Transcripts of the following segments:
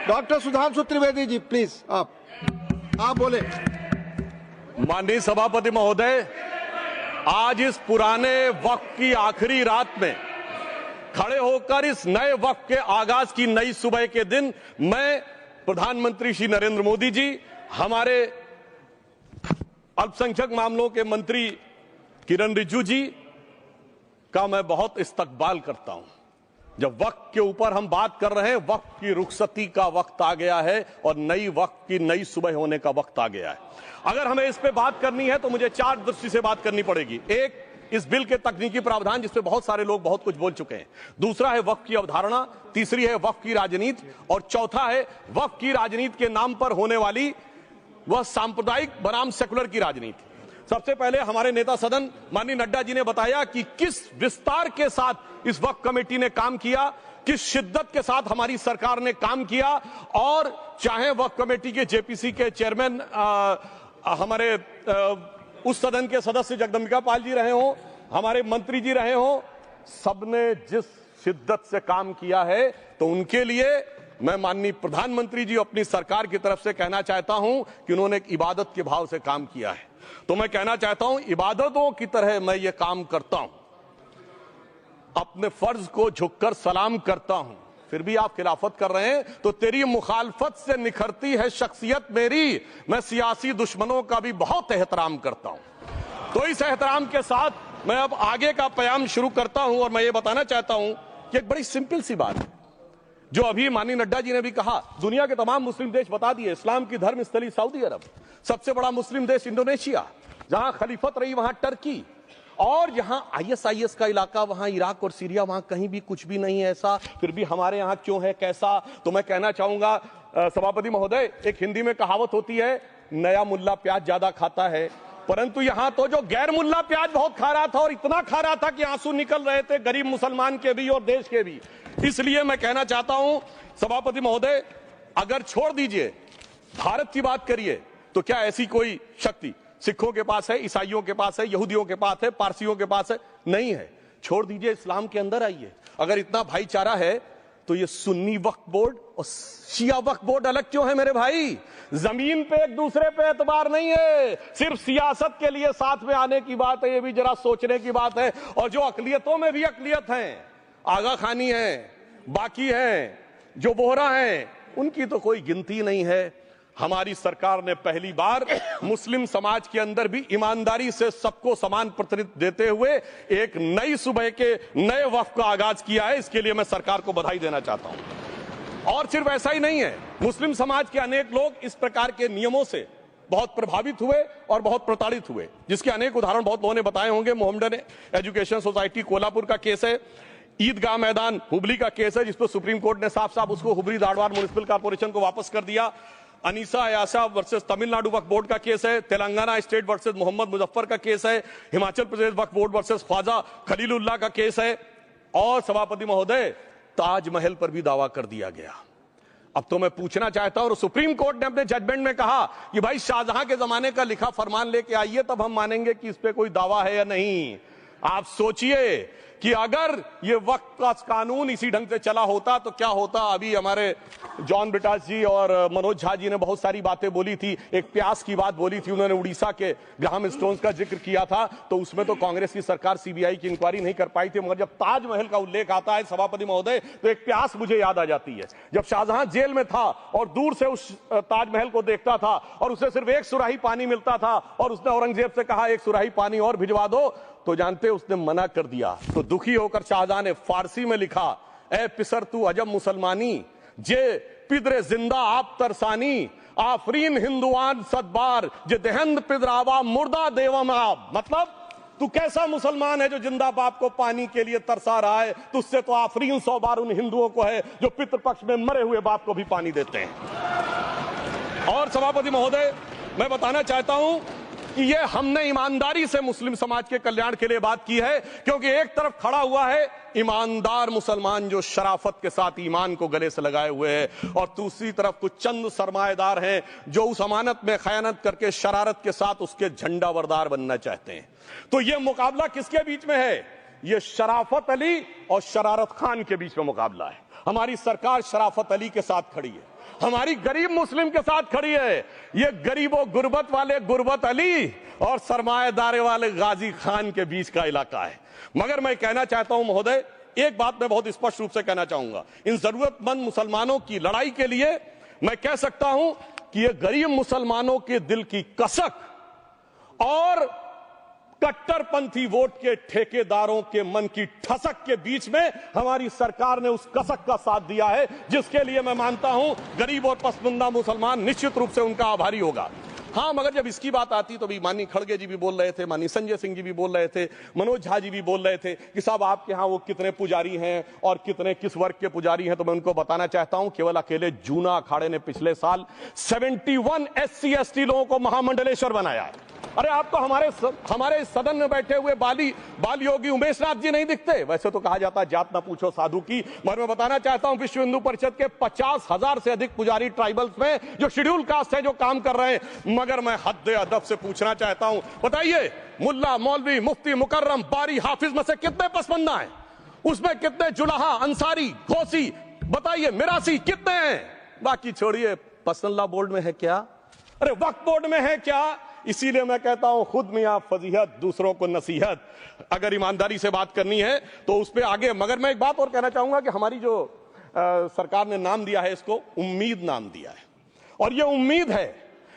Doctor Sudhanshu Trivedi ji please आप बोले। माननीय सभापति महोदय, आज इस पुराने वक्त की आखिरी रात में खड़े होकर इस नए वक्त के आगाज की नई सुबह के दिन मैं प्रधानमंत्री श्री नरेंद्र मोदी जी, हमारे अल्पसंख्यक मामलों के मंत्री किरण रिजिजू जी का मैं बहुत इस्तकबाल करता हूं। जब वक्त के ऊपर हम बात कर रहे हैं, वक्त की रुखसती का वक्त आ गया है और नई वक्त की नई सुबह होने का वक्त आ गया है। अगर हमें इस पे बात करनी है तो मुझे चार दृष्टि से बात करनी पड़ेगी। एक, इस बिल के तकनीकी प्रावधान जिस पे बहुत सारे लोग बहुत कुछ बोल चुके हैं। दूसरा है वक्त की अवधारणा, तीसरी है वक्त की राजनीति और चौथा है वक्त की राजनीति के नाम पर होने वाली वह सांप्रदायिक बनाम सेकुलर की राजनीति। सबसे पहले हमारे नेता सदन माननीय नड्डा जी ने बताया कि किस विस्तार के साथ इस वक्त कमेटी ने काम किया, किस शिद्दत के साथ हमारी सरकार ने काम किया। और चाहे वक्त कमेटी के जेपीसी के चेयरमैन हमारे उस सदन के सदस्य जगदम्बिका पाल जी रहे हो, हमारे मंत्री जी रहे हो, सबने जिस शिद्दत से काम किया है, तो उनके लिए मैं माननीय प्रधानमंत्री जी अपनी सरकार की तरफ से कहना चाहता हूं कि उन्होंने एक इबादत के भाव से काम किया है। तो मैं कहना चाहता हूं, इबादतों की तरह मैं ये काम करता हूं, अपने फर्ज को झुककर सलाम करता हूं। फिर भी आप खिलाफत कर रहे हैं तो तेरी मुखालफत से निखरती है शख्सियत मेरी। मैं सियासी दुश्मनों का भी बहुत एहतराम करता हूं। तो इस एहतराम के साथ मैं अब आगे का बयान शुरू करता हूं और मैं ये बताना चाहता हूं कि एक बड़ी सिंपल सी बात है जो अभी माननीय नड्डा जी ने भी कहा। दुनिया के तमाम मुस्लिम देश बता दिए, इस्लाम की धर्म स्थली सऊदी अरब, सबसे बड़ा मुस्लिम देश इंडोनेशिया, जहां खलीफत रही वहां टर्की, और जहां आईएसआईएस का इलाका वहां इराक और सीरिया, वहां कहीं भी कुछ भी नहीं है ऐसा। फिर भी हमारे यहां क्यों है, कैसा? तो मैं कहना चाहूंगा सभापति महोदय, एक हिंदी में कहावत होती है, नया मुल्ला प्याज ज्यादा खाता है, परंतु यहां तो जो गैर मुल्ला प्याज बहुत खा रहा था और इतना खा रहा था कि आंसू निकल रहे थे गरीब मुसलमान के भी और देश के भी। इसलिए मैं कहना चाहता हूं सभापति महोदय, अगर छोड़ दीजिए भारत की बात करिए तो क्या ऐसी कोई शक्ति सिखों के पास है, ईसाइयों के पास है, यहूदियों के पास है, पारसियों के पास है? नहीं है। छोड़ दीजिए, इस्लाम के अंदर आइए। अगर इतना भाईचारा है तो ये सुन्नी वक्फ बोर्ड और शिया वक्फ बोर्ड अलग क्यों है मेरे भाई? जमीन पे एक दूसरे पे एतबार नहीं है, सिर्फ सियासत के लिए साथ में आने की बात है। ये भी जरा सोचने की बात है। और जो अकलियतों में भी अकलियत है, आगा खानी है, बाकी है, जो बोहरा है, उनकी तो कोई गिनती नहीं है। हमारी सरकार ने पहली बार मुस्लिम समाज के अंदर भी ईमानदारी से सबको समान प्रतिनिधित्व देते हुए एक नई सुबह के नए वक्त का आगाज किया है। इसके लिए मैं सरकार को बधाई देना चाहता हूं। और सिर्फ ऐसा ही नहीं है, मुस्लिम समाज के अनेक लोग इस प्रकार के नियमों से बहुत प्रभावित हुए और बहुत प्रताड़ित हुए, जिसके अनेक उदाहरण बहुत लोगों ने बताए होंगे। मोहम्मडन एजुकेशन सोसाइटी कोल्हापुर का केस है, ईदगाह मैदान हुबली का केस है, जिसको सुप्रीम कोर्ट ने साफ साफ उसको हुबली धारवाड़ म्युनिसिपल कॉर्पोरेशन को वापस कर दिया। अनीसा अयासा वर्सेस तमिलनाडु वक्फ बोर्ड का केस है, तेलंगाना स्टेट वर्सेस मोहम्मद मुजफ्फर का केस है, हिमाचल प्रदेश वक्फ बोर्ड वर्सेस ख्वाजा खलीलुल्लाह का केस है, और सभापति महोदय ताजमहल पर भी दावा कर दिया गया। अब तो मैं पूछना चाहता हूं, और सुप्रीम कोर्ट ने अपने जजमेंट में कहा कि भाई शाहजहां के जमाने का लिखा फरमान लेके आइए, तब हम मानेंगे कि इस पे कोई दावा है या नहीं। आप सोचिए कि अगर ये वक्त का कानून इसी ढंग से चला होता तो क्या होता। अभी हमारे जॉन ब्रिटास जी और मनोज झा जी ने बहुत सारी बातें बोली थी। एक प्यास की बात बोली थी उन्होंने, उड़ीसा के ग्राहम स्टोन्स का जिक्र किया था, तो उसमें तो कांग्रेस की सरकार सीबीआई की इंक्वायरी नहीं कर पाई थी। मगर जब ताजमहल का उल्लेख आता है सभापति महोदय, तो एक प्यास मुझे याद आ जाती है। जब शाहजहां जेल में था और दूर से उस ताजमहल को देखता था और उसे सिर्फ एक सुराही पानी मिलता था और उसने औरंगजेब से कहा एक सुराही पानी और भिजवा दो, तो जानते उसने मना कर दिया। तो दुखी होकर शाहजहां ने फारसी में लिखा, ए पिसर तू अजब मुसलमानी, जे पिदरे जिंदा आप तरसानी, आफरीन हिंदुआन सदबार, जे देहंद पिदरावा मुर्दा देवम आप। मतलब तू कैसा मुसलमान है जो जिंदा बाप को पानी के लिए तरसा रहा है? तुझसे तो आफरीन 100 बार उन हिंदुओं को है जो पितृपक्ष में मरे हुए बाप को भी पानी देते हैं। और सभापति महोदय, मैं बताना चाहता हूं कि ये हमने ईमानदारी से मुस्लिम समाज के कल्याण के लिए बात की है, क्योंकि एक तरफ खड़ा हुआ है ईमानदार मुसलमान जो शराफत के साथ ईमान को गले से लगाए हुए हैं, और दूसरी तरफ कुछ चंद सरमाएदार हैं जो उस अमानत में खयानत करके शरारत के साथ उसके झंडा बरदार बनना चाहते हैं। तो ये मुकाबला किसके बीच में है? ये शराफत अली और शरारत खान के बीच में मुकाबला है। हमारी सरकार शराफत अली के साथ खड़ी है। हमारी गरीब मुस्लिम के साथ खड़ी है। ये गरीबों गुर्बत वाले गुर्बत अली और सरमाएदार वाले गाजी खान के बीच का इलाका है। मगर मैं कहना चाहता हूं महोदय, एक बात मैं बहुत स्पष्ट रूप से कहना चाहूंगा, इन जरूरतमंद मुसलमानों की लड़ाई के लिए मैं कह सकता हूं कि ये गरीब मुसलमानों के दिल की कसक और कट्टरपंथी वोट के ठेकेदारों के मन की ठसक के बीच में हमारी सरकार ने उस कसक का साथ दिया है, जिसके लिए मैं मानता हूं गरीब और पसमानदा मुसलमान निश्चित रूप से उनका आभारी होगा। हां, मगर जब इसकी बात आती तो भी माननीय खड़गे जी भी बोल रहे थे, माननीय संजय सिंह जी भी बोल रहे थे, मनोज झा जी भी बोल रहे थे कि साहब आपके यहां वो कितने पुजारी हैं और कितने किस वर्ग के पुजारी हैं। तो मैं उनको बताना चाहता हूं, केवल अकेले जूना अखाड़े ने पिछले साल 71 SC ST लोगों को महामंडलेश्वर बनाया। अरे आपको हमारे सदन में बैठे हुए बाल योगी उमेश नाथ जी नहीं दिखते? वैसे तो कहा जाता है जात ना पूछो साधु की, मगर मैं बताना चाहता हूं विश्व हिंदू परिषद के 50,000 से अधिक पुजारी ट्राइबल्स में जो शेड्यूल कास्ट है जो काम कर रहे हैं। मगर मैं हद अदब से पूछना चाहता हूं, बताइए मुल्ला मौलवी मुफ्ती मुकर्रम बारी हाफिज में से कितने पसमंदा हैं? उसमें कितने जुलाहा अंसारी घोसी बताइए मिरासी कितने हैं? बाकी छोड़िए, पसंदला बोर्ड में है क्या? अरे वक्फ बोर्ड में है क्या? इसीलिए मैं कहता हूं खुद मियां फजीहत दूसरों को नसीहत। अगर ईमानदारी से बात करनी है तो उस पर आगे। मगर मैं एक बात और कहना चाहूंगा कि हमारी जो सरकार ने नाम दिया है, इसको उम्मीद नाम दिया है, और ये उम्मीद है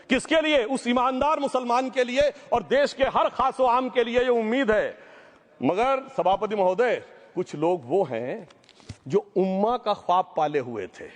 किसके लिए? उस ईमानदार मुसलमान के लिए और देश के हर खास आम के लिए ये उम्मीद है। मगर सभापति महोदय, कुछ लोग वो हैं जो उम्मा का ख्वाब पाले हुए थे।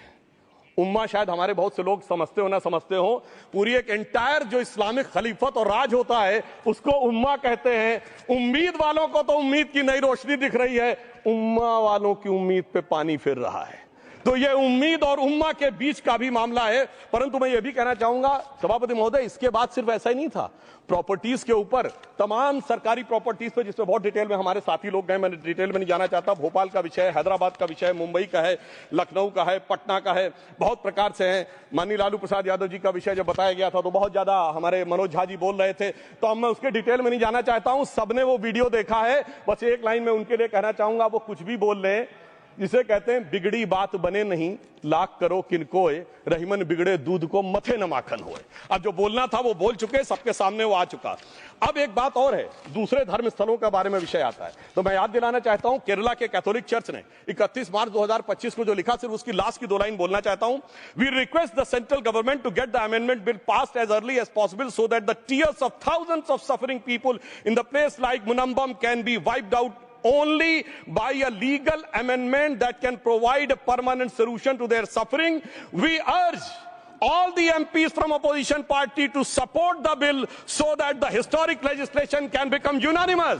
उम्मा शायद हमारे बहुत से लोग समझते हो ना समझते हो, पूरी एक एंटायर जो इस्लामिक खलीफत और राज होता है उसको उम्मा कहते हैं। उम्मीद वालों को तो उम्मीद की नई रोशनी दिख रही है, उम्मा वालों की उम्मीद पे पानी फिर रहा है। तो ये उम्मीद और उम्मा के बीच का भी मामला है। परंतु मैं ये भी कहना चाहूंगा सभापति महोदय, इसके बाद सिर्फ ऐसा ही नहीं था, प्रॉपर्टीज के ऊपर, तमाम सरकारी प्रॉपर्टीज पे जिसमें बहुत डिटेल में हमारे साथी लोग गए, मैं डिटेल में नहीं जाना चाहता। भोपाल का विषय है, हैदराबाद का विषय है, मुंबई का है, लखनऊ का है, पटना का है, बहुत प्रकार से है। माननीय लालू प्रसाद यादव जी का विषय जब बताया गया था तो बहुत ज्यादा हमारे मनोज झा जी बोल रहे थे, तो अब मैं उसके डिटेल में नहीं जाना चाहता हूं। सबने वो वीडियो देखा है। बस एक लाइन में उनके लिए कहना चाहूंगा, वो कुछ भी बोल रहे हैं, जिसे कहते हैं बिगड़ी बात बने नहीं, लाख करो किनकोए, रहीमन बिगड़े दूध को मथे न माखन होए। अब जो बोलना था वो बोल चुके, सबके सामने वो आ चुका। अब एक बात और है, दूसरे धर्म स्थलों के बारे में विषय आता है, तो मैं याद दिलाना चाहता हूं केरला के कैथोलिक चर्च ने 31 मार्च 2025 को जो लिखा, सिर्फ उसकी लास्ट की 2 लाइन बोलना चाहता हूं। We request the central government to get the amendment bill passed as early as possible so that the tears of thousands of suffering people in the place like Munambam can be wiped out only by a legal amendment that can provide a permanent solution to their suffering. We urge all the MPs from opposition party to support the bill so that the historic legislation can become unanimous.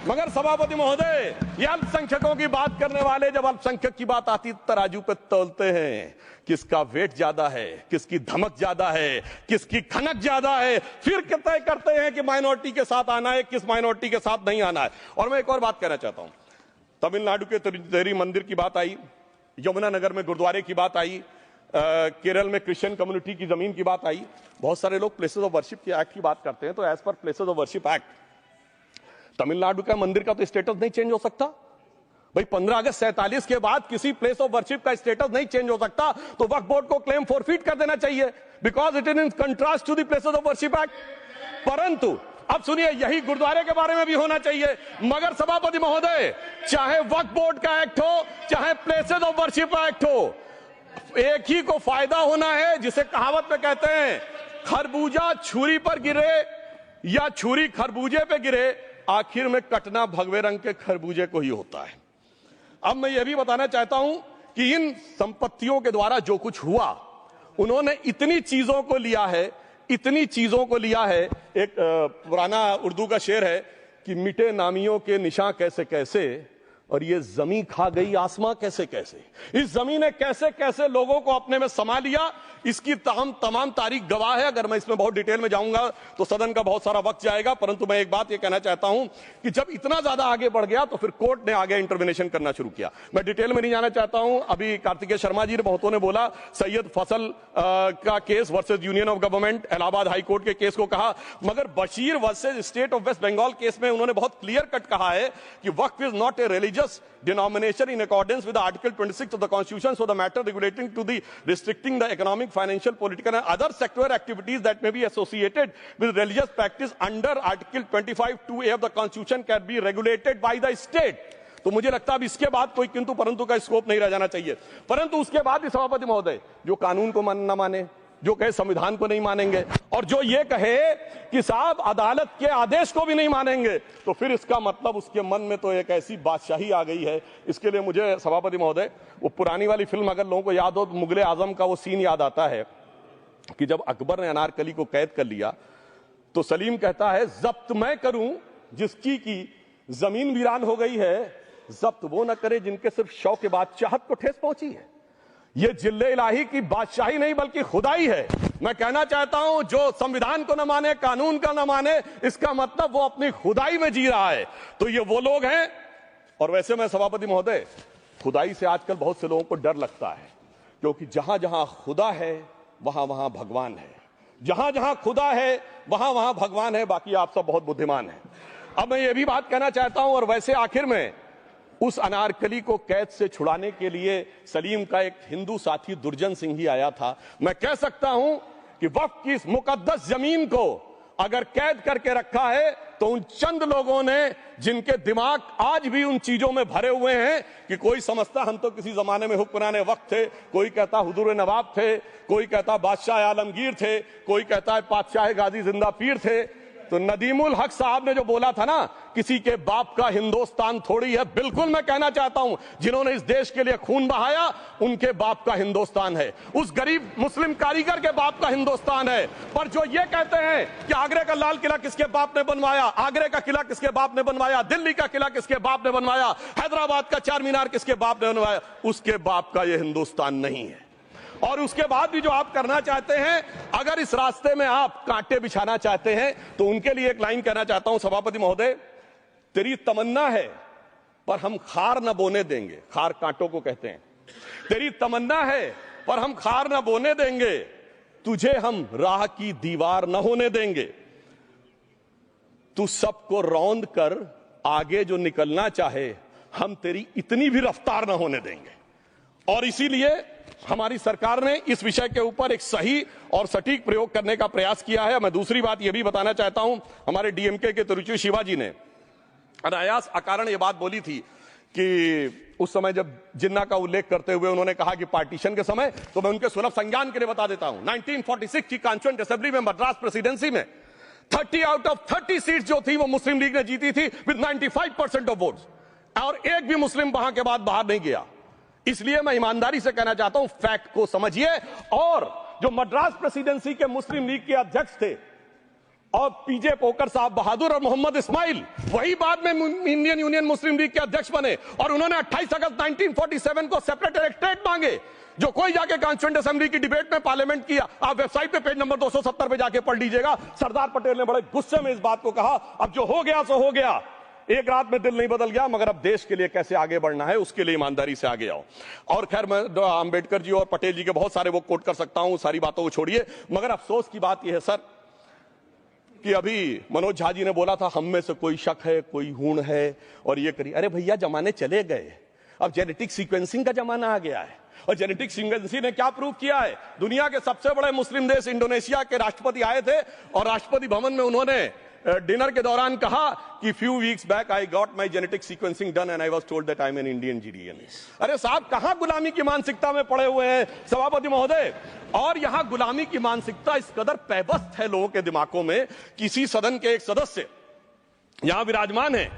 मगर सभापति महोदय, ये अल्पसंख्यकों की बात करने वाले जब अल्पसंख्यक की बात आती तराजू पे तोलते हैं, किसका वेट ज्यादा है, किसकी धमक ज्यादा है, किसकी खनक ज्यादा है, फिर तय करते हैं कि माइनॉरिटी के साथ आना है, किस माइनॉरिटी के साथ नहीं आना है। और मैं एक और बात कहना चाहता हूं, तमिलनाडु के तिरुचेरी मंदिर की बात आई, यमुनानगर में गुरुद्वारे की बात आई, केरल में क्रिश्चियन कम्युनिटी की जमीन की बात आई। बहुत सारे लोग प्लेसेस ऑफ वर्शिप के एक्ट की बात करते हैं, तो as per places of worship act Tamil Nadu का मंदिर का तो स्टेटस नहीं चेंज हो सकता भाई। 15 अगस्त 47 के बाद किसी प्लेस ऑफ वर्शिप का स्टेटस नहीं चेंज हो सकता, तो वक्फ बोर्ड को क्लेम फॉरफिट कर देना चाहिए, because it is in contrast to the places of worship act. परंतु अब सुनिए, यही गुरुद्वारे के बारे में भी होना चाहिए। मगर सभापति महोदय, चाहे वक्फ बोर्ड का एक्ट हो, चाहे प्लेसेस ऑफ वर्शिप एक्ट हो, एक ही को फायदा होना है, जिसे कहावत में कहते हैं खरबूजा छुरी पर गिरे या छुरी खरबूजे पे गिरे, आखिर में कटना भगवे रंग के खरबूजे को ही होता है। अब मैं यह भी बताना चाहता हूं कि इन संपत्तियों के द्वारा जो कुछ हुआ, उन्होंने इतनी चीजों को लिया है, इतनी चीजों को लिया है। एक पुराना उर्दू का शेर है कि मिटे नामियों के निशान कैसे कैसे, और ये जमीन खा गई आसमां कैसे कैसे। इस जमीन ने कैसे कैसे लोगों को अपने में समा लिया, इसकी तमाम तारीख गवाह है। अगर मैं इसमें बहुत डिटेल में जाऊंगा तो सदन का बहुत सारा वक्त जाएगा, परंतु मैं एक बात ये कहना चाहता हूं कि जब इतना ज्यादा आगे बढ़ गया तो फिर कोर्ट ने आगे इंटरवेंशन करना शुरू किया। मैं डिटेल में नहीं जाना चाहता हूं। अभी कार्तिकेय शर्मा जी ने बहुतों ने बोला सैयद फसल का case versus union of government, Allahabad high court के केस को कहा, मगर Bashir versus state of West Bengal case में उन्होंने बहुत क्लियर कट कहा है कि waqf is not a religious religious denomination in accordance with Article 26 of the Constitution, so the matter relating to the restricting the economic, financial, political and other sectoral activities that may be associated with religious practice under Article 25(2)(a) of the Constitution can be regulated by the state. तो मुझे लगता है अब इसके बाद कोई किंतु परंतु का स्कोप नहीं रह जाना चाहिए। परंतु उसके बाद भी सभापति महोदय जो कानून को न माने, जो कहे संविधान को नहीं मानेंगे और जो ये कहे कि साहब अदालत के आदेश को भी नहीं मानेंगे, तो फिर इसका मतलब उसके मन में तो एक ऐसी बादशाही आ गई है। इसके लिए मुझे सभापति महोदय वो पुरानी वाली फिल्म अगर लोगों को याद हो तो मुगले आजम का वो सीन याद आता है कि जब अकबर ने अनारकली को कैद कर लिया तो सलीम कहता है जब्त मैं करूं जिसकी की जमीन वीरान हो गई है, जब्त वो न करे जिनके सिर्फ शौक के बाद चाहत को ठेस पहुंची है। ये जिल्ले इलाही की बादशाही नहीं बल्कि खुदाई है। मैं कहना चाहता हूं जो संविधान को न माने, कानून का न माने, इसका मतलब वो अपनी खुदाई में जी रहा है। तो ये वो लोग हैं। और वैसे मैं सभापति महोदय खुदाई से आजकल बहुत से लोगों को डर लगता है, क्योंकि जहां जहां खुदा है वहां वहां भगवान है, जहां जहां खुदा है वहां वहां भगवान है। बाकी आप सब बहुत बुद्धिमान हैं। अब मैं ये भी बात कहना चाहता हूं, और वैसे आखिर में उस अनारकली को कैद से छुड़ाने के लिए सलीम का एक हिंदू साथी दुर्जन सिंह ही आया था। मैं कह सकता हूं कि वक्फ की इस मुकद्दस जमीन को अगर कैद करके रखा है तो उन चंद लोगों ने जिनके दिमाग आज भी उन चीजों में भरे हुए हैं कि कोई समझता हम तो किसी जमाने में हुक्मरान वक्त थे, कोई कहता हुजूर नवाब थे, कोई कहता बादशाह आलमगीर थे, कोई कहता है बादशाह गाजी जिंदा पीर थे। तो नदीमुल हक साहब ने जो बोला था ना, किसी के बाप का हिंदुस्तान थोड़ी है, बिल्कुल मैं कहना चाहता हूं जिन्होंने इस देश के लिए खून बहाया उनके बाप का हिंदुस्तान है, उस गरीब मुस्लिम कारीगर के बाप का हिंदुस्तान है। पर जो ये कहते हैं कि आगरे का लाल किला किसके बाप ने बनवाया, आगरे का किला किसके बाप ने बनवाया, दिल्ली का किला किसके बाप ने बनवाया, हैदराबाद का चार मीनार किसके बाप ने बनवाया, उसके बाप का यह हिंदुस्तान नहीं है। और उसके बाद भी जो आप करना चाहते हैं, अगर इस रास्ते में आप कांटे बिछाना चाहते हैं तो उनके लिए एक लाइन कहना चाहता हूं सभापति महोदय, तेरी तमन्ना है पर हम खार न बोने देंगे, खार कांटों को कहते हैं, तेरी तमन्ना है पर हम खार न बोने देंगे, तुझे हम राह की दीवार न होने देंगे, तू सबको रौंद कर आगे जो निकलना चाहे हम तेरी इतनी भी रफ्तार न होने देंगे। और इसीलिए हमारी सरकार ने इस विषय के ऊपर एक सही और सटीक प्रयोग करने का प्रयास किया है। मैं दूसरी बात यह भी बताना चाहता हूं, हमारे डीएमके के तिरुचि शिवाजी ने अनायास अकारण यह बात बोली थी कि उस समय जब जिन्ना का उल्लेख करते हुए उन्होंने कहा कि पार्टीशन के समय, तो मैं उनके सुलभ संज्ञान के लिए बता देता हूं, 1946 की कॉन्स्टिट्यूएंट असेंबली में मद्रास प्रेसिडेंसी में 30 आउट ऑफ 30 सीट जो थी वो मुस्लिम लीग ने जीती थी विद 95% ऑफ वोट्स, और एक भी मुस्लिम वहां के बाद बाहर नहीं गया। इसलिए मैं ईमानदारी से कहना चाहता हूं, फैक्ट को समझिए। और जो मद्रास प्रेसिडेंसी के मुस्लिम लीग के अध्यक्ष थे और पीजे पोकर साहब बहादुर और मोहम्मद इस्माइल, वही बाद में इंडियन यूनियन मुस्लिम लीग के अध्यक्ष बने, और उन्होंने 28 अगस्त 1947 को सेपरेट इलेक्टोरेट मांगे। जो कोई जाके कॉन्स्टिट्यूएंट असेंबली की डिबेट में पार्लियामेंट किया, आप वेबसाइट पे पेज नंबर 270 पे जाके पढ़ लीजिएगा, सरदार पटेल ने बड़े गुस्से में इस बात को कहा, अब जो हो गया सो हो गया, एक रात में दिल नहीं बदल गया, मगर अब देश के लिए कैसे आगे बढ़ना है उसके लिए ईमानदारी से आगे आओ। और खैर मैं अंबेडकर जी और पटेल जी के बहुत सारे वो कोट कर सकता हूं, सारी बातों को छोड़िए, मगर अफसोस की बात यह है सर कि अभी मनोज झा जी ने बोला था हम में से कोई शक है, कोई हूण है और ये करिए। अरे भैया जमाने चले गए, अब जेनेटिक सीक्वेंसिंग का जमाना आ गया है। और जेनेटिक सीक्वेंसिंग ने क्या प्रूव किया है, दुनिया के सबसे बड़े मुस्लिम देश इंडोनेशिया के राष्ट्रपति आए थे और राष्ट्रपति भवन में उन्होंने डिनर के दौरान कहा कि few weeks back I got my genetic sequencing done and I was told that I am an Indian GDNA. अरे साहब कहां गुलामी की मानसिकता में पड़े हुए हैं सभापति महोदय। और यहां गुलामी की मानसिकता इस कदर पैबस्त है लोगों के दिमागों में, किसी सदन के एक सदस्य यहां विराजमान है,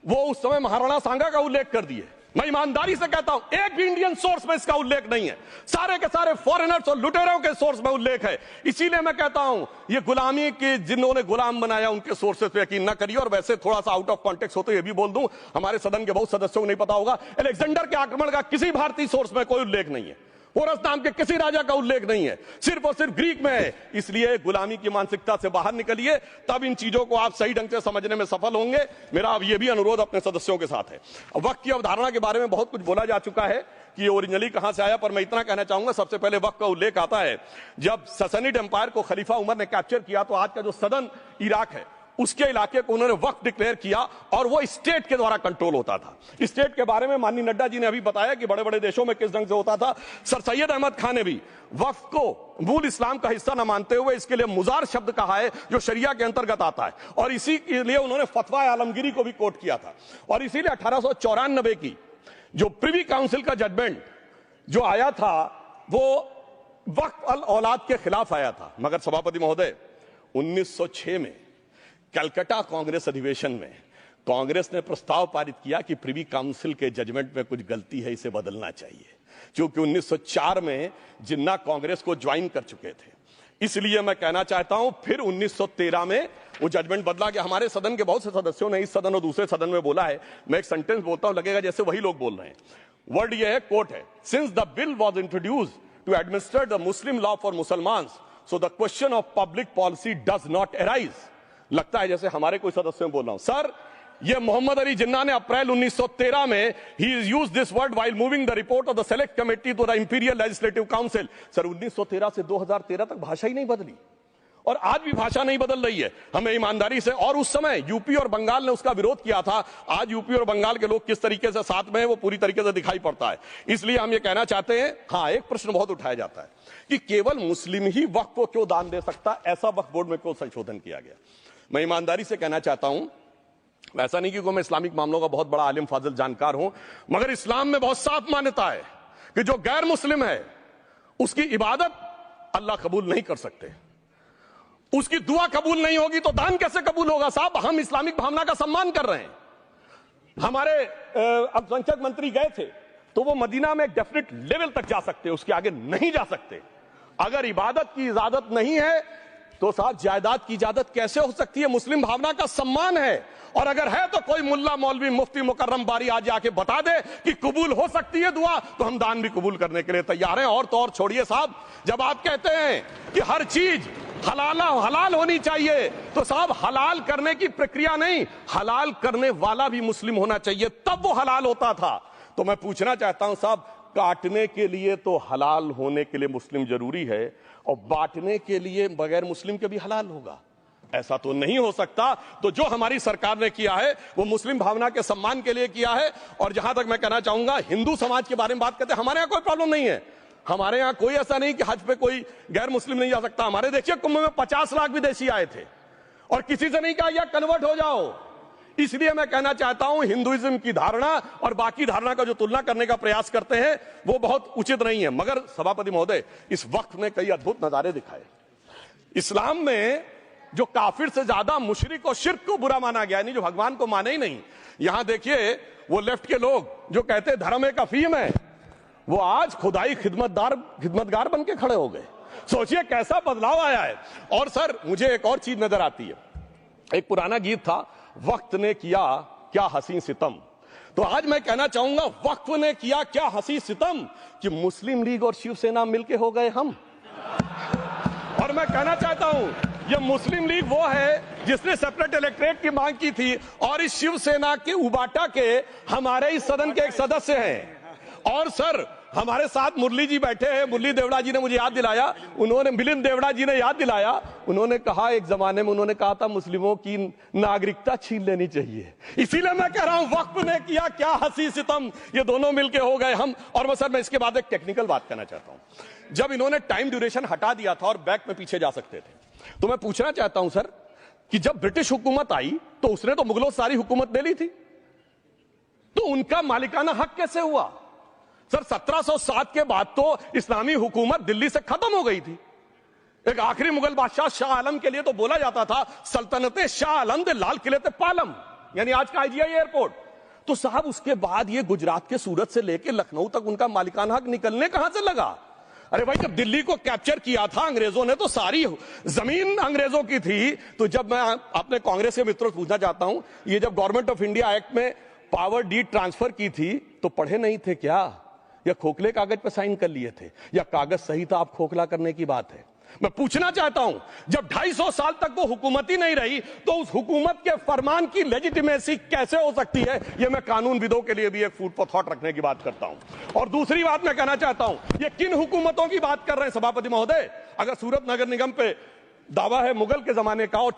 वो उस समय महाराणा सांगा का उल्लेख कर दिए। मैं ईमानदारी से कहता हूं एक भी इंडियन सोर्स में इसका उल्लेख नहीं है, सारे के सारे फॉरेनर्स और लुटेरों के सोर्स में उल्लेख है। इसीलिए मैं कहता हूं ये गुलामी के जिन्होंने गुलाम बनाया उनके सोर्सेस पे यकीन ना करिए। और वैसे थोड़ा सा आउट ऑफ कॉन्टेक्स्ट हो तो ये भी बोल दूं, हमारे सदन के बहुत सदस्यों को नहीं पता होगा, अलेक्जेंडर के आक्रमण का किसी भारतीय सोर्स में कोई उल्लेख नहीं है, पोरस नाम के किसी राजा का उल्लेख नहीं है, सिर्फ और सिर्फ ग्रीक में है। इसलिए गुलामी की मानसिकता से बाहर निकलिए, तब इन चीजों को आप सही ढंग से समझने में सफल होंगे। मेरा अब यह भी अनुरोध अपने सदस्यों के साथ है। वक्त की अवधारणा के बारे में बहुत कुछ बोला जा चुका है कि ये ओरिजिनली कहां से आया, पर मैं इतना कहना चाहूंगा, सबसे पहले वक्त का उल्लेख आता है जब ससनिड एम्पायर को खलीफा उमर ने कैप्चर किया तो आज का जो सदन इराक है उसके इलाके को उन्होंने वक्फ डिक्लेयर किया और वो स्टेट के द्वारा कंट्रोल होता था। स्टेट के बारे में माननीय नड्डा जी ने अभी बताया कि बड़े बड़े देशों में किस ढंग से होता था। सर सैयद अहमद खान ने भी वक्फ को मूल इस्लाम का हिस्सा न मानते हुए इसके लिए मुजार शब्द कहा है जो शरिया के अंतर्गत आता है, और इसी के लिए उन्होंने फतवा आलमगीरी को भी कोट किया था। और इसीलिए 1894 की जो प्रिवी काउंसिल का जजमेंट जो आया था वो वक्फ अल औलाद के खिलाफ आया था। मगर सभापति महोदय 1906 में कलकत्ता कांग्रेस अधिवेशन में कांग्रेस ने प्रस्ताव पारित किया कि प्रिवी काउंसिल के जजमेंट में कुछ गलती है, इसे बदलना चाहिए। क्योंकि 1904 में जिन्ना कांग्रेस को ज्वाइन कर चुके थे, इसलिए मैं कहना चाहता हूं फिर 1913 में वो जजमेंट बदला कि हमारे सदन के बहुत से सदस्यों ने इस सदन और दूसरे सदन में बोला है, मैं एक सेंटेंस बोलता हूं लगेगा जैसे वही लोग बोल रहे हैं। वर्ड ये है, कोट है, since the bill was introduced to administer the Muslim law for Musalman so the question of public policy does not arise. लगता है जैसे हमारे कोई सदस्यों में बोल रहा हूं। सर ये मोहम्मद अली जिन्ना ने अप्रैल 1913 में he used this word while moving the report of the select committee to the imperial legislative council. Sir 1913 से 2013 तक भाषा ही नहीं बदली और आज भी भाषा नहीं बदल रही है, हमें ईमानदारी से। और उस समय यूपी और बंगाल ने उसका विरोध किया था। आज यूपी और बंगाल के लोग किस तरीके से साथ में है वो पूरी तरीके से दिखाई पड़ता है। इसलिए हम ये कहना चाहते हैं, हाँ एक प्रश्न बहुत उठाया जाता है कि केवल मुस्लिम ही वक्फ को क्यों दान दे सकता, ऐसा वक्फ बोर्ड में क्यों संशोधन किया गया। मैं ईमानदारी से कहना चाहता हूं, ऐसा नहीं कि मैं इस्लामिक मामलों का बहुत बड़ा आलिम फाजिल जानकार हूं, मगर इस्लाम में बहुत साफ मान्यता है कि जो गैर मुस्लिम है उसकी इबादत अल्लाह कबूल नहीं कर सकते, उसकी दुआ कबूल नहीं होगी तो दान कैसे कबूल होगा। साहब हम इस्लामिक भावना का सम्मान कर रहे हैं। हमारे अल्पसंख्यक मंत्री गए थे तो वो मदीना में डेफिनेट लेवल तक जा सकते, उसके आगे नहीं जा सकते। अगर इबादत की इजाजत नहीं है तो साहब जायदाद की इजाजत कैसे हो सकती है। मुस्लिम भावना का सम्मान है, और अगर है तो कोई मुल्ला मौलवी मुफ्ती मुकर्रम बारी आज आके बता दे कि कबूल हो सकती है दुआ, तो हम दान भी कबूल करने के लिए तैयार हैं। और तो और छोड़िए साहब, जब आप कहते हैं कि हर चीज हलाल होनी चाहिए, तो साहब हलाल करने की प्रक्रिया नहीं, हलाल करने वाला भी मुस्लिम होना चाहिए, तब वो हलाल होता था। तो मैं पूछना चाहता हूं साहब, काटने के लिए तो हलाल होने के लिए मुस्लिम जरूरी है और बांटने के लिए बगैर मुस्लिम के भी हलाल होगा, ऐसा तो नहीं हो सकता। तो जो हमारी सरकार ने किया है वो मुस्लिम भावना के सम्मान के लिए किया है। और जहां तक मैं कहना चाहूंगा, हिंदू समाज के बारे में बात करते हैं, हमारे यहां कोई प्रॉब्लम नहीं है। हमारे यहां कोई ऐसा नहीं कि हज पे कोई गैर मुस्लिम नहीं जा सकता। हमारे देखिए कुंभ में 50 लाख विदेशी आए थे और किसी से नहीं कहा या कन्वर्ट हो जाओ। इसलिए मैं कहना चाहता हूं, हिंदुइज्म की धारणा और बाकी धारणा का जो तुलना करने का प्रयास करते हैं वो बहुत उचित नहीं है। मगर सभापति महोदय, इस वक्त ने कई अद्भुत नजारे दिखाए। इस्लाम में जो काफिर से ज्यादा मुशरिक और शिर्क को बुरा माना गया, नहीं जो भगवान को माने ही नहीं। यहां देखिए वो लेफ्ट के लोग जो कहते हैं धर्म एक अफीम है, वो आज खुदाई खिदमतगार बन के खड़े हो गए। सोचिए कैसा बदलाव आया है। और सर मुझे एक और चीज नजर आती है, एक पुराना गीत था, वक्त ने किया क्या हसी सितम। तो आज मैं कहना चाहूंगा, वक्त ने किया क्या हसी सितम कि मुस्लिम लीग और शिवसेना मिलके हो गए हम। और मैं कहना चाहता हूं, ये मुस्लिम लीग वो है जिसने सेपरेट इलेक्टोरेट की मांग की थी, और इस शिवसेना के उबाटा के हमारे इस सदन के एक सदस्य हैं। और सर हमारे साथ मुरली जी बैठे हैं, मुरली देवड़ा जी ने मुझे याद दिलाया, उन्होंने मिलिंद देवड़ा जी ने याद दिलाया, उन्होंने कहा एक जमाने में उन्होंने कहा था मुस्लिमों की नागरिकता छीन लेनी चाहिए। इसीलिए मैं कह रहा हूं, वक्त ने किया क्या हसी सितम, ये दोनों मिलके हो गए हम। और सर मैं इसके बाद एक टेक्निकल बात करना चाहता हूं। जब इन्होंने टाइम ड्यूरेशन हटा दिया था और बैक में पीछे जा सकते थे, तो मैं पूछना चाहता हूं सर कि जब ब्रिटिश हुकूमत आई तो उसने तो मुगलों सारी हुकूमत ले ली थी, तो उनका मालिकाना हक कैसे हुआ। सर 1707 के बाद तो इस्लामी हुकूमत दिल्ली से खत्म हो गई थी। एक आखिरी मुगल बादशाह शाह आलम के लिए तो बोला जाता था सल्तनते शाह आलम दे लाल किले ते पालम, यानी आज का IGI एयरपोर्ट। तो साहब उसके बाद ये गुजरात के सूरत से लेकर लखनऊ तक उनका मालिकाना हक निकलने कहां से लगा। अरे भाई जब दिल्ली को कैप्चर किया था अंग्रेजों ने तो सारी जमीन अंग्रेजों की थी। तो जब मैं अपने कांग्रेस के मित्रों से पूछना चाहता हूं, ये जब गवर्नमेंट ऑफ इंडिया एक्ट में पावर डीड ट्रांसफर की थी तो पढ़े नहीं थे क्या, या खोखले कागज पर साइन कर लिए थे, या कागज सही था आप खोखला करने की बात है। मैं पूछना चाहता हूं, जब 250 साल तक वो हुकूमत ही नहीं रही तो उस हुकूमत के फरमान की लेजिटिमेसी कैसे हो सकती है। ये मैं कानून विदों के लिए भी एक फूड फॉर थॉट रखने की बात करता हूं। और दूसरी बात मैं कहना चाहता हूं, ये किन हुकूमतों की बात कर रहे हैं सभापति महोदय। अगर सूरत नगर निगम पे दावा है मुगल के जमाने का और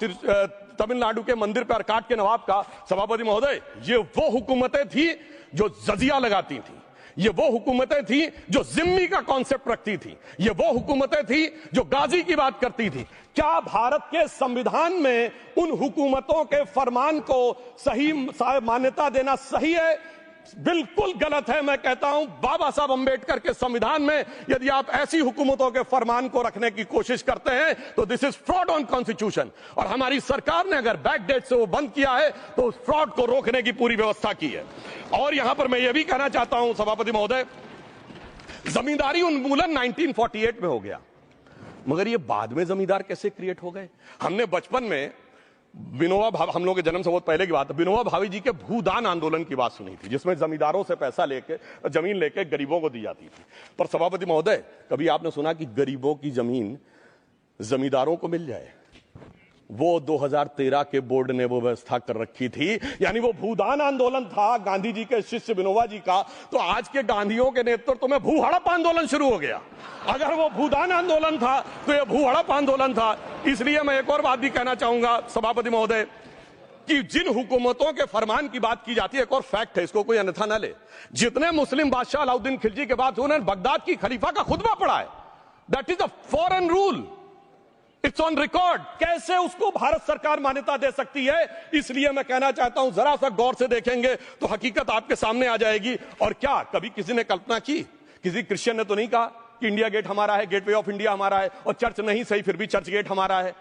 तमिलनाडु के मंदिर पर अरकाट के नवाब का, सभापति महोदय, ये वो हुकूमतें थी जो जजिया लगाती थी, ये वो हुकूमतें थी जो जिम्मी का कॉन्सेप्ट रखती थी, ये वो हुकूमतें थी जो गाजी की बात करती थी। क्या भारत के संविधान में उन हुकूमतों के फरमान को सही मान्यता देना सही है? बिल्कुल गलत है। मैं कहता हूं बाबा साहब अंबेडकर के संविधान में यदि आप ऐसी हुकूमतों के फरमान को रखने की कोशिश करते हैं तो this is fraud on constitution. और हमारी सरकार ने अगर बैकडेट से वो बंद किया है तो उस फ्रॉड को रोकने की पूरी व्यवस्था की है। और यहां पर मैं ये भी कहना चाहता हूं सभापति महोदय, जमींदारी उन्मूलन 1948 में हो गया, मगर ये बाद में जमींदार कैसे क्रिएट हो गए? हमने बचपन में विनोबा भावे, हम लोग के जन्म से बहुत पहले की बात है, विनोबा भावे जी के भूदान आंदोलन की बात सुनी थी, जिसमें जमींदारों से पैसा लेके जमीन लेके गरीबों को दी जाती थी। पर सभापति महोदय, कभी आपने सुना कि गरीबों की जमीन जमींदारों को मिल जाए? वो 2013 के बोर्ड ने वो व्यवस्था कर रखी थी। यानी वो भूदान आंदोलन था गांधी जी के शिष्य विनोबा जी का, तो आज के गांधियों के नेतृत्व में भू हड़प आंदोलन शुरू हो गया। अगर वो भूदान आंदोलन था तो ये भू हड़प आंदोलन था। इसलिए मैं एक और बात भी कहना चाहूंगा सभापति महोदय कि जिन हुकूमतों के फरमान की बात की जाती है, एक और फैक्ट है, इसको कोई अन्यथा न ले, जितने मुस्लिम बादशाह अलाउद्दीन खिलजी के बाद उन्होंने बगदाद की खलीफा का खुतबा पढ़ा है। That is a foreign rule, it's on record. कैसे उसको भारत सरकार मान्यता दे सकती है? इसलिए मैं कहना चाहता हूं जरा सा गौर से देखेंगे तो हकीकत आपके सामने आ जाएगी। और क्या कभी किसी ने कल्पना की, किसी क्रिश्चियन ने तो नहीं कहा कि इंडिया गेट हमारा है, गेटवे ऑफ इंडिया हमारा है, और चर्च नहीं सही फिर भी चर्च गेट हमारा है?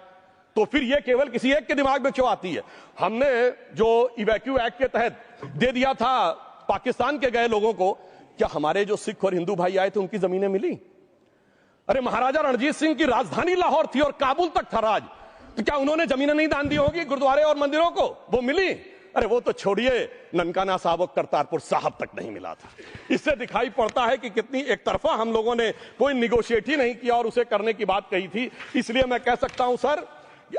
तो फिर यह केवल किसी एक के दिमाग में क्यों आती है? हमने जो इवैक्यू एक्ट के तहत दे दिया था पाकिस्तान के गए लोगों को, क्या हमारे जो सिख और हिंदू भाई आए थे उनकी जमीनें मिली? अरे महाराजा रणजीत सिंह की राजधानी लाहौर थी और काबुल तक था राज, तो क्या उन्होंने जमीनें नहीं दान दी होगी गुरुद्वारे और मंदिरों को? वो मिली। अरे वो तो छोड़िए, ननकाना साहब और करतारपुर साहब तक नहीं मिला था। इससे दिखाई पड़ता है कि कितनी एक तरफा हम लोगों ने कोई निगोशिएट ही नहीं किया और उसे करने की बात कही थी। इसलिए मैं कह सकता हूं सर,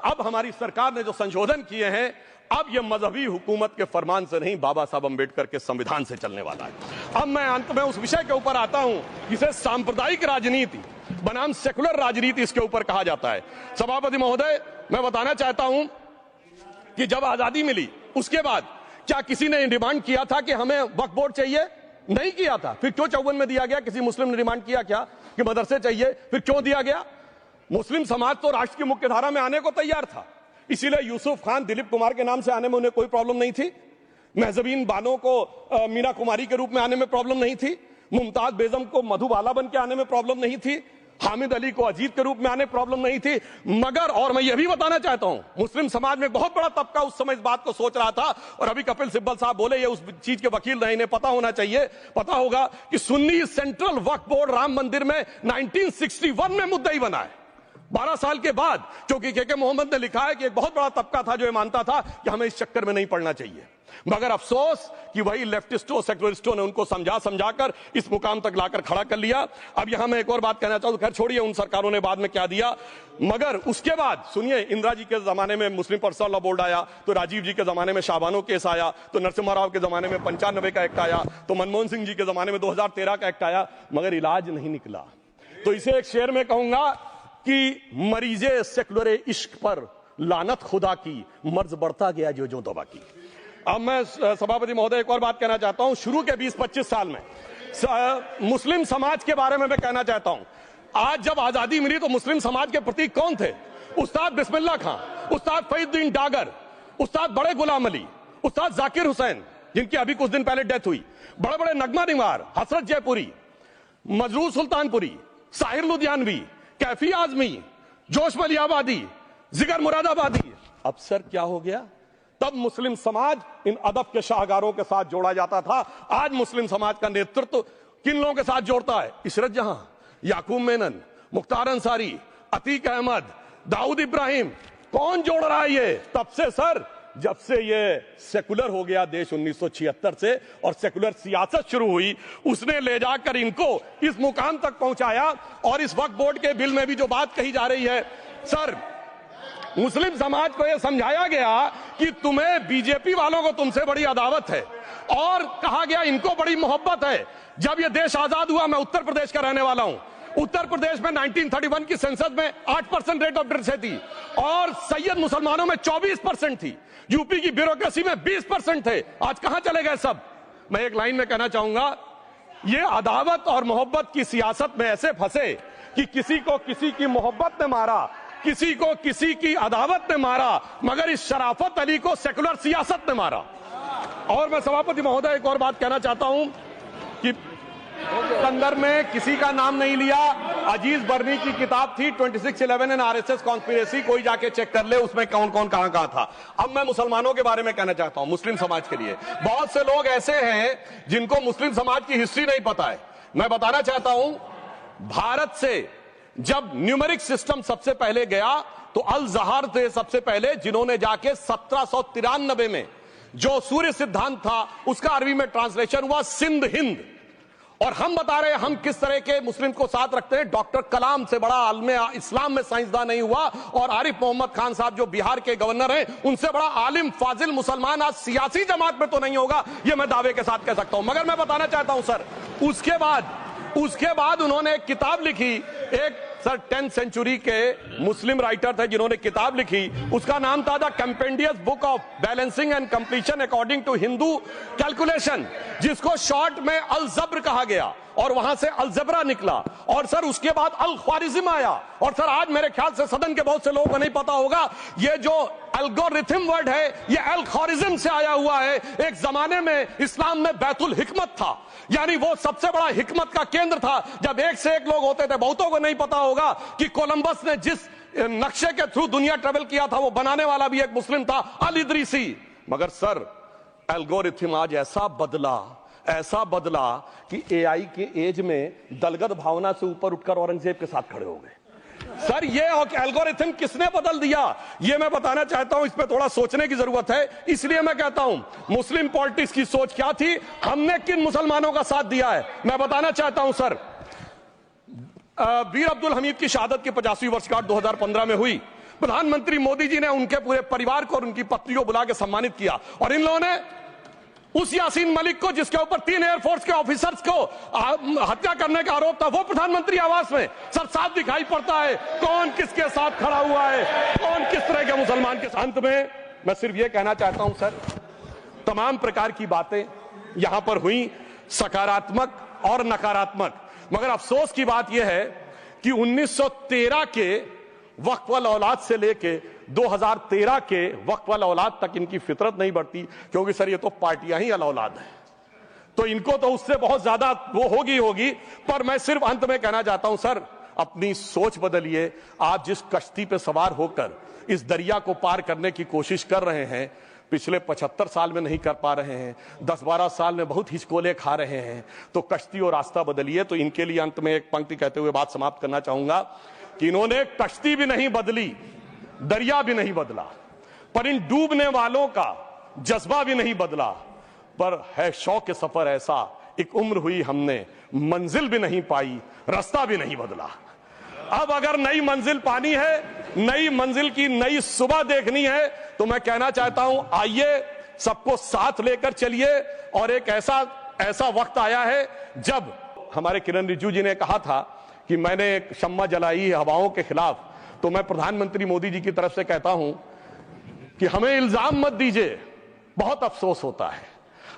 अब हमारी सरकार ने जो संशोधन किए हैं, अब यह मजहबी हुकूमत के फरमान से नहीं, बाबा साहब अंबेडकर के संविधान से चलने वाला है। अब मैं अंत में उस विषय के ऊपर आता हूं जिसे सांप्रदायिक राजनीति बनाम सेकुलर राजनीति इसके ऊपर कहा जाता है। सभापति महोदय, मैं बताना चाहता हूं कि जब आजादी मिली उसके बाद क्या किसी ने डिमांड किया था कि हमें वक्फ बोर्ड चाहिए? नहीं किया था। फिर क्यों 54 में दिया गया? किसी मुस्लिम ने डिमांड किया क्या कि मदरसे चाहिए? फिर क्यों दिया गया? मुस्लिम समाज तो राष्ट्र की मुख्य धारा में आने को तैयार था, इसीलिए यूसुफ खान, दिलीप कुमार के नाम से आने में उन्हें कोई प्रॉब्लम नहीं थी। महजबीन बानो को मीना कुमारी के रूप में आने में प्रॉब्लम नहीं थी। मुमताज बेगम को मधुबाला बन के आने में प्रॉब्लम नहीं थी। हामिद अली को अजीत के रूप में आने प्रॉब्लम नहीं थी। मगर, और मैं यह भी बताना चाहता हूं, मुस्लिम समाज में बहुत बड़ा तबका उस समय इस बात को सोच रहा था, और अभी कपिल सिब्बल साहब बोले, ये उस चीज के वकील नहीं, इन्हें पता होना चाहिए, पता होगा कि सुन्नी सेंट्रल वक्फ बोर्ड राम मंदिर में 1961 में मुद्दई बना है, 12 साल के बाद। क्योंकि के मोहम्मद ने लिखा है कि एक बहुत बड़ा तबका था जो ये मानता था कि हमें इस चक्कर में नहीं पड़ना चाहिए। मगर अफसोस कि वही लेफ्टिस्टों, सेकुलरिस्टों ने उनको समझाकर इस मुकाम तक लाकर खड़ा कर लिया। अब यहां मैं एक और बात कहना चाहूं, खैर छोड़िए उन सरकारों ने बाद में क्या दिया, मगर उसके बाद सुनिए, इंदिरा जी के जमाने में मुस्लिम पर्सनल लॉ बोर्ड आया, तो राजीव जी के जमाने में शाहबानो केस आया, तो नरसिम्हा राव के जमाने में 95 का एक्ट आया, तो मनमोहन सिंह जी के जमाने में 2013 का एक्ट आया, मगर इलाज नहीं निकला। तो इसे एक शेर में कहूंगा कि मरीजे सेकुलर इश्क पर लानत खुदा की, मर्ज बढ़ता गया जो जो दवा की। अब मैं सभापति महोदय एक और बात कहना चाहता हूं, शुरू के 20-25 साल में मुस्लिम समाज के बारे में मैं कहना चाहता हूं। आज जब आजादी मिली तो मुस्लिम समाज के प्रतीक कौन थे? उस्ताद बिस्मिल्लाह खां, उस्ताद फरीदुद्दीन डागर, उस्ताद बड़े गुलाम अली, उस्ताद जाकिर हुसैन, जिनकी अभी कुछ दिन पहले डेथ हुई, बड़े बड़े नगमा निवार, हसरत जयपुरी, मजरूर सुल्तानपुरी, साहिर लुधियानवी, कैफी आजमी, जोश मलियाबादी, जिगर मुरादाबादी। अब सर क्या हो गया? तब मुस्लिम समाज इन अदब के शाहकारों के साथ जोड़ा जाता था। आज मुस्लिम समाज का नेतृत्व किन लोगों के साथ जोड़ता है? इशरत जहां, याकूब मेनन, मुख्तार अंसारी, अतीक अहमद, दाऊद इब्राहिम। कौन जोड़ रहा है ये? तब से सर, जब से ये सेकुलर हो गया देश 1976 से और सेकुलर सियासत शुरू हुई, उसने ले जाकर इनको इस मुकाम तक पहुंचाया। और इस वक्फ बोर्ड के बिल में भी जो बात कही जा रही है सर, मुस्लिम समाज को यह समझाया गया कि तुम्हें बीजेपी वालों को तुमसे बड़ी अदावत है, और कहा गया इनको बड़ी मोहब्बत है। जब यह देश आजाद हुआ, मैं उत्तर प्रदेश का रहने वाला हूं, उत्तर प्रदेश में 1931 की सेंसस में 8% रेट ऑफ डेथ थी और सैयद मुसलमानों में 24% थी। यूपी की ब्यूरोक्रेसी में 20% थे। आज कहां चले गए सब? मैं एक लाइन में कहना चाहूंगा, ये अदावत और मोहब्बत की सियासत में ऐसे फंसे कि किसी को किसी की मोहब्बत ने मारा, किसी को किसी की अदावत ने मारा, मगर इस शराफत अली को सेकुलर सियासत ने मारा। और मैं सभापति महोदय एक और बात कहना चाहता हूं कि संदर्भ में किसी का नाम नहीं लिया। अजीज बर्नी की किताब थी 2611 एंड आरएसएस कॉन्स्पिरेसी, कोई जाके चेक कर ले उसमें कौन कौन कहां कहां था। अब मैं मुसलमानों के बारे में कहना चाहता हूं, मुस्लिम समाज के लिए। बहुत से लोग ऐसे हैं जिनको मुस्लिम समाज की हिस्ट्री नहीं पता है। मैं बताना चाहता हूं, भारत से जब न्यूमेरिक सिस्टम सबसे पहले गया तो अल जहार थे सबसे पहले, जिन्होंने जाके 1793 में जो सूर्य सिद्धांत था उसका अरबी में ट्रांसलेशन हुआ सिंध हिंद। और हम बता रहे हैं हम किस तरह के मुस्लिम को साथ रखते हैं। डॉक्टर कलाम से बड़ा आलिम इस्लाम में साइंसदान नहीं हुआ, और आरिफ मोहम्मद खान साहब जो बिहार के गवर्नर हैं उनसे बड़ा आलिम फाजिल मुसलमान आज सियासी जमात में तो नहीं होगा, यह मैं दावे के साथ कह सकता हूं। मगर मैं बताना चाहता हूं सर, उसके बाद उन्होंने एक किताब लिखी, एक सर 10th सेंचुरी के मुस्लिम राइटर थे जिन्होंने किताब लिखी, उसका नाम था the compendious book of balancing and completion according to Hindu calculation, जिसको शॉर्ट में अल जब्र कहा गया और वहां से अलजबरा निकला। और सर उसके बाद अल ख्वारिज्म आया। और सर आज मेरे ख्याल से सदन के बहुत से लोगों को नहीं पता होगा, ये जो एल्गोरिथम वर्ड है ये अल ख्वारिज्म से आया हुआ है। एक जमाने में इस्लाम में बैतुल हिकमत था, यानी वो सबसे बड़ा हिकमत का केंद्र था। जब एक से एक लोग होते थे, बहुतों को नहीं पता होगा कि कोलंबस ने जिस नक्शे के थ्रू दुनिया ट्रेवल किया था वो बनाने वाला भी एक मुस्लिम था, अल इदरीसी। मगर सर एल्गोरिथम आज ऐसा बदला कि एआई के एज में दलगत भावना से ऊपर उठकर औरंगजेब के साथ खड़े हो गए। सर ये एल्गोरिथम किसने बदल दिया, ये मैं बताना चाहता हूं। इस पे थोड़ा सोचने की जरूरत है। इसलिए मैं कहता हूं मुस्लिम पॉलिटिक्स की सोच क्या थी, हमने किन मुसलमानों का साथ दिया है, मैं बताना चाहता हूं सर। वीर अब्दुल हमीद की शहादत की 50वीं वर्षगांठ 2015 में हुई। प्रधानमंत्री मोदी जी ने उनके पूरे परिवार को और उनकी पत्नी को बुला के सम्मानित किया, और इन लोगों ने उस यासीन मलिक को, जिसके ऊपर 3 एयरफोर्स के ऑफिसर्स को हत्या करने का आरोप था, वो प्रधानमंत्री आवास में। सर साफ दिखाई पड़ता है कौन किसके साथ खड़ा हुआ है, कौन किस तरह के मुसलमान के साथ। अंत में मैं सिर्फ ये कहना चाहता हूं सर, तमाम प्रकार की बातें यहां पर हुई, सकारात्मक और नकारात्मक। मगर अफसोस की बात यह है कि 1913 के वक्फ वाल औलाद से लेके 2013 के वक्फ वाल औलाद तक इनकी फितरत नहीं बढ़ती, क्योंकि सर ये तो पार्टियां ही अल औलाद हैं, तो इनको तो उससे बहुत ज्यादा वो होगी। पर मैं सिर्फ अंत में कहना चाहता हूं सर, अपनी सोच बदलिए। आप जिस कश्ती पे सवार होकर इस दरिया को पार करने की कोशिश कर रहे हैं, पिछले 75 साल में नहीं कर पा रहे हैं, 10-12 साल में बहुत हिचकोले खा रहे हैं, तो कश्ती और रास्ता बदलिए। तो इनके लिए अंत में एक पंक्ति कहते हुए बात समाप्त करना चाहूंगा कि इन्होंने कश्ती भी नहीं बदली, दरिया भी नहीं बदला, पर इन डूबने वालों का जज्बा भी नहीं बदला। पर है शौक सफर ऐसा, एक उम्र हुई हमने, मंजिल भी नहीं पाई, रास्ता भी नहीं बदला। अब अगर नई मंजिल पानी है, नई मंजिल की नई सुबह देखनी है, तो मैं कहना चाहता हूं आइए सबको साथ लेकर चलिए। और एक ऐसा वक्त आया है जब हमारे किरण रिजिजू जी ने कहा था कि मैंने एक शम्मा जलाई हवाओं के खिलाफ, तो मैं प्रधानमंत्री मोदी जी की तरफ से कहता हूं कि हमें इल्जाम मत दीजिए, बहुत अफसोस होता है।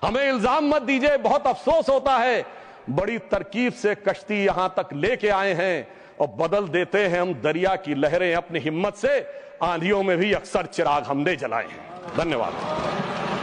हमें इल्जाम मत दीजिए, बहुत अफसोस होता है। बड़ी तरकीब से कश्ती यहां तक लेके आए हैं और बदल देते हैं हम दरिया की लहरें अपनी हिम्मत से। आंधियों में भी अक्सर चिराग हमने जलाए हैं। धन्यवाद।